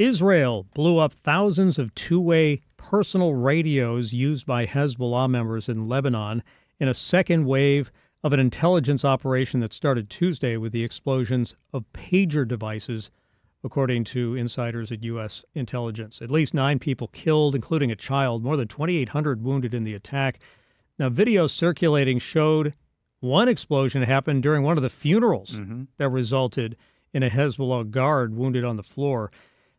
Israel blew up thousands of two-way personal radios used by Hezbollah members in Lebanon in a second wave of an intelligence operation that started Tuesday with the explosions of pager devices, according to insiders at U.S. intelligence. At least 9 people killed, including a child, more than 2,800 wounded in the attack. Now, video circulating showed one explosion happened during one of the funerals that resulted in a Hezbollah guard wounded on the floor.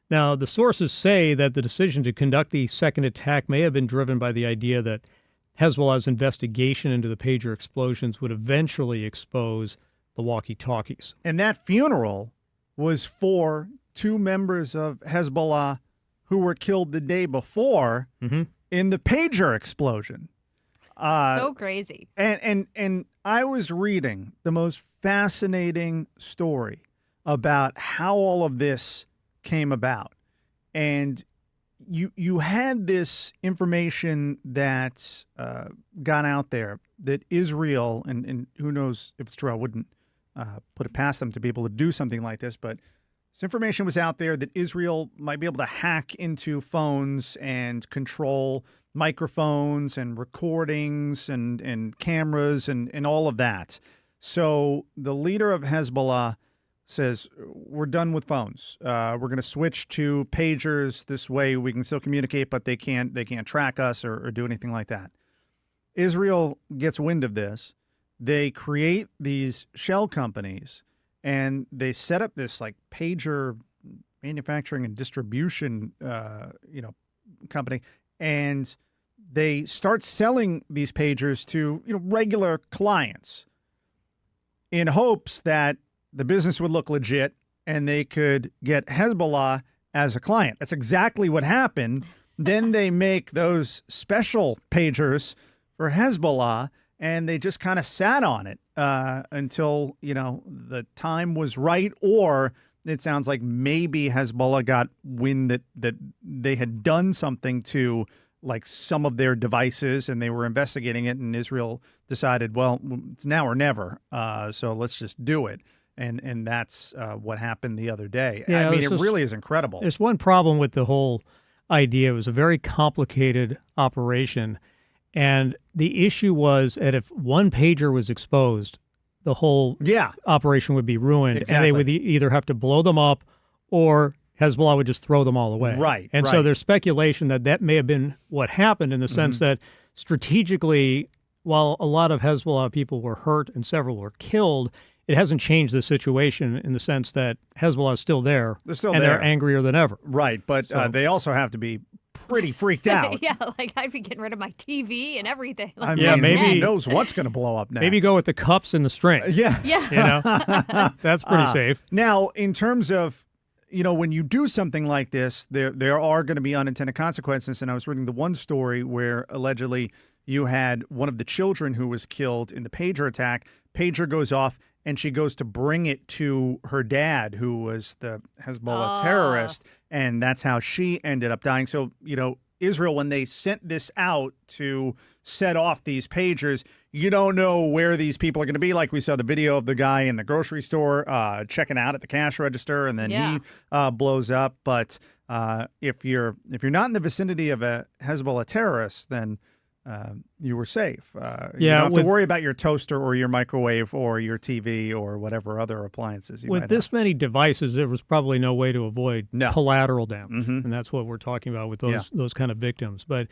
Now, the sources say that the decision to conduct the second attack may have been driven by the idea that Hezbollah's investigation into the pager explosions would eventually expose the walkie-talkies. And that funeral was for 2 members of Hezbollah who were killed the day before in the pager explosion. So crazy. And I was reading the most fascinating story about how all of this came about. And you had this information that got out there that Israel, and who knows if it's true, I wouldn't put it past them to be able to do something like this, but this information was out there that Israel might be able to hack into phones and control microphones and recordings and cameras and all of that. So the leader of Hezbollah says, we're done with phones. We're going to switch to pagers. This way we can still communicate, but they can't track us or do anything like that. Israel gets wind of this. They create these shell companies, and they set up this like pager manufacturing and distribution company, and they start selling these pagers to regular clients in hopes that the business would look legit and they could get Hezbollah as a client. That's exactly what happened. Then they make those special pagers for Hezbollah, and they just kind of sat on it until, the time was right, or it sounds like maybe Hezbollah got wind that they had done something to like some of their devices, and they were investigating it, and Israel decided, well, it's now or never, so let's just do it. And that's what happened the other day. Yeah, I mean, it really is incredible. There's one problem with the whole idea. It was a very complicated operation. And the issue was that if one pager was exposed, the whole operation would be ruined. Exactly. And they would either have to blow them up or Hezbollah would just throw them all away. Right. And so there's speculation that may have been what happened, in the sense that strategically, while a lot of Hezbollah people were hurt and several were killed, it hasn't changed the situation in the sense that Hezbollah is still there. They're still and there. They're angrier than ever. Right, but they also have to be pretty freaked out. Yeah, like I'd be getting rid of my TV and everything. I Like, mean, maybe who knows what's going to blow up next. Maybe go with the cups and the string. Yeah. That's pretty safe. Now, in terms of, when you do something like this, there are going to be unintended consequences. And I was reading the one story where allegedly you had one of the children who was killed in the pager attack. Pager goes off, and she goes to bring it to her dad, who was the Hezbollah terrorist, and that's how she ended up dying. So, Israel, when they sent this out to set off these pagers, you don't know where these people are going to be. Like we saw the video of the guy in the grocery store checking out at the cash register, and then he blows up. But if you're not in the vicinity of a Hezbollah terrorist, then you were safe. You don't have to worry about your toaster or your microwave or your TV or whatever other appliances you might have. With this many devices, there was probably no way to avoid collateral damage. And that's what we're talking about with those kind of victims. But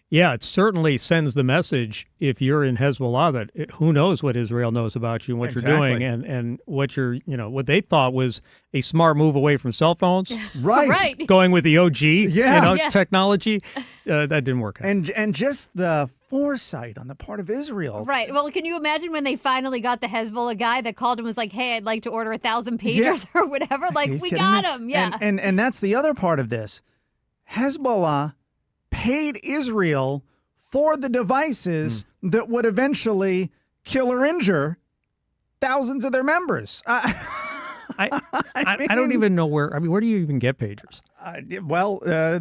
yeah, it certainly sends the message, if you're in Hezbollah, that who knows what Israel knows about you and what you're doing, and what you're, what they thought was a smart move away from cell phones. Right. Going with the OG technology. That didn't work out. And just the foresight on the part of Israel. Right. Well, can you imagine when they finally got the Hezbollah guy that called and was like, hey, I'd like to order 1,000 pagers or whatever? Like, we got him. Yeah. And that's the other part of this. Hezbollah paid Israel for the devices that would eventually kill or injure thousands of their members. I don't even know where. I mean, where do you even get pagers?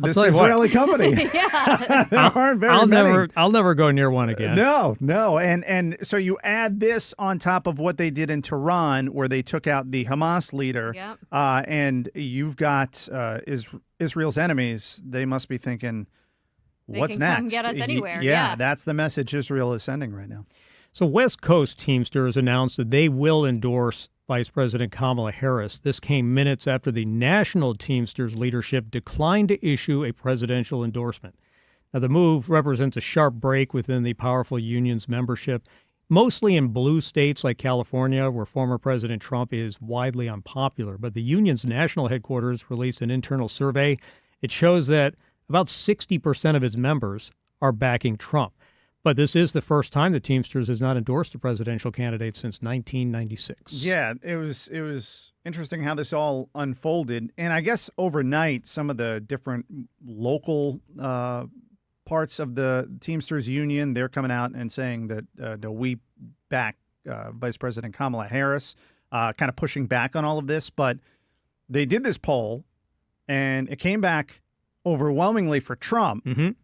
This Israeli company. There aren't very many. I'll never go near one again. No. And so you add this on top of what they did in Tehran, where they took out the Hamas leader, and you've got Israel's enemies, they must be thinking, what's they can next? Come get us anywhere. Yeah, that's the message Israel is sending right now. So West Coast Teamsters announced that they will endorse Vice President Kamala Harris. This came minutes after the national Teamsters leadership declined to issue a presidential endorsement. Now, the move represents a sharp break within the powerful union's membership, mostly in blue states like California, where former President Trump is widely unpopular. But the union's national headquarters released an internal survey. It shows that about 60% of its members are backing Trump. But this is the first time the Teamsters has not endorsed a presidential candidate since 1996. Yeah, it was interesting how this all unfolded. And I guess overnight, some of the different local parts of the Teamsters union, they're coming out and saying that we back Vice President Kamala Harris, kind of pushing back on all of this. But they did this poll, and it came back overwhelmingly for Trump. Mm-hmm. And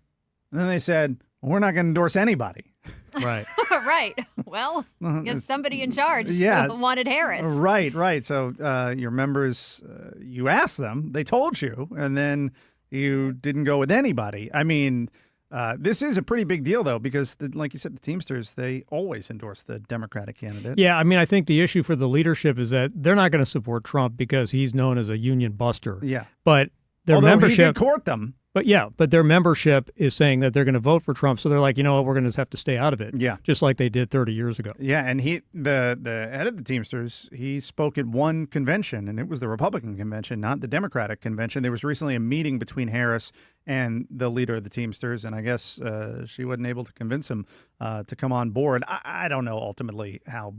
then they said, we're not going to endorse anybody. Right. Right. Well, I guess somebody in charge wanted Harris. Right. So your members, you asked them, they told you, and then you didn't go with anybody. I mean, this is a pretty big deal, though, because, like you said, the Teamsters, they always endorse the Democratic candidate. Yeah, I mean, I think the issue for the leadership is that they're not going to support Trump because he's known as a union buster. Yeah. But their membership. He did court them. But their membership is saying that they're going to vote for Trump. So they're like, you know what, we're going to have to stay out of it. Yeah. Just like they did 30 years ago. Yeah. And the head of the Teamsters, he spoke at one convention, and it was the Republican convention, not the Democratic convention. There was recently a meeting between Harris and the leader of the Teamsters. And I guess she wasn't able to convince him to come on board. I don't know ultimately how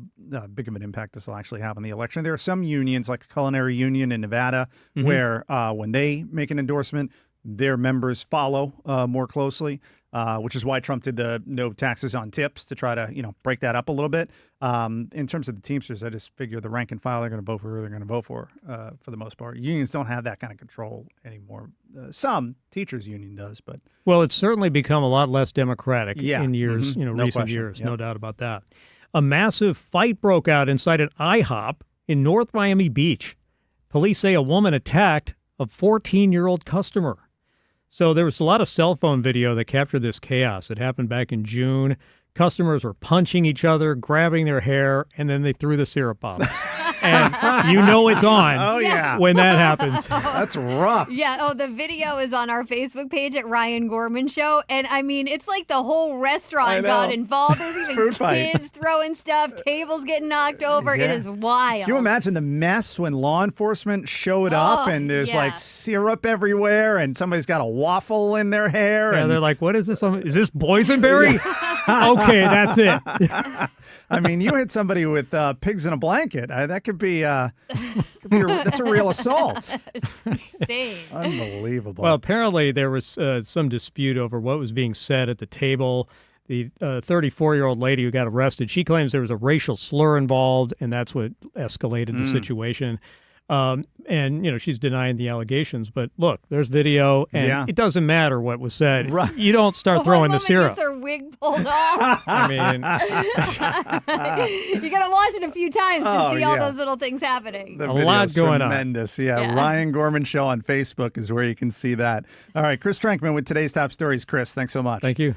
big of an impact this will actually have on the election. There are some unions, like the Culinary Union in Nevada, where when they make an endorsement, their members follow more closely, which is why Trump did the no taxes on tips to try to, break that up a little bit. In terms of the Teamsters, I just figure the rank and file are going to vote for who they're going to vote for the most part. Unions don't have that kind of control anymore. Some teachers union does, but well, it's certainly become a lot less democratic in years, No recent question. years, Yep. no doubt about that. A massive fight broke out inside an iHop in North Miami Beach. Police say a woman attacked a 14-year-old customer. So there was a lot of cell phone video that captured this chaos. It happened back in June. Customers were punching each other, grabbing their hair, and then they threw the syrup bottles. And it's on when that happens. That's rough. Yeah. Oh, the video is on our Facebook page at Ryan Gorman Show. And I mean, it's like the whole restaurant got involved. There's even kids throwing stuff, tables getting knocked over. Yeah. It is wild. Can you imagine the mess when law enforcement showed up and there's like syrup everywhere and somebody's got a waffle in their hair? Yeah, and they're like, what is this? Is this boysenberry? Okay, that's it. I mean, you hit somebody with pigs in a blanket. That could be, that's a real assault. It's insane. Unbelievable. Well, apparently there was some dispute over what was being said at the table. The 34-year-old lady who got arrested, she claims there was a racial slur involved, and that's what escalated the situation. And she's denying the allegations. But look, there's video, and it doesn't matter what was said. Right. You don't start throwing the syrup. Gets her wig pulled off. I mean, you got to watch it a few times to see all those little things happening. The a lot going on. Tremendous. Yeah. Ryan Gorman Show on Facebook is where you can see that. All right, Chris Trankman with today's top stories. Chris, thanks so much. Thank you.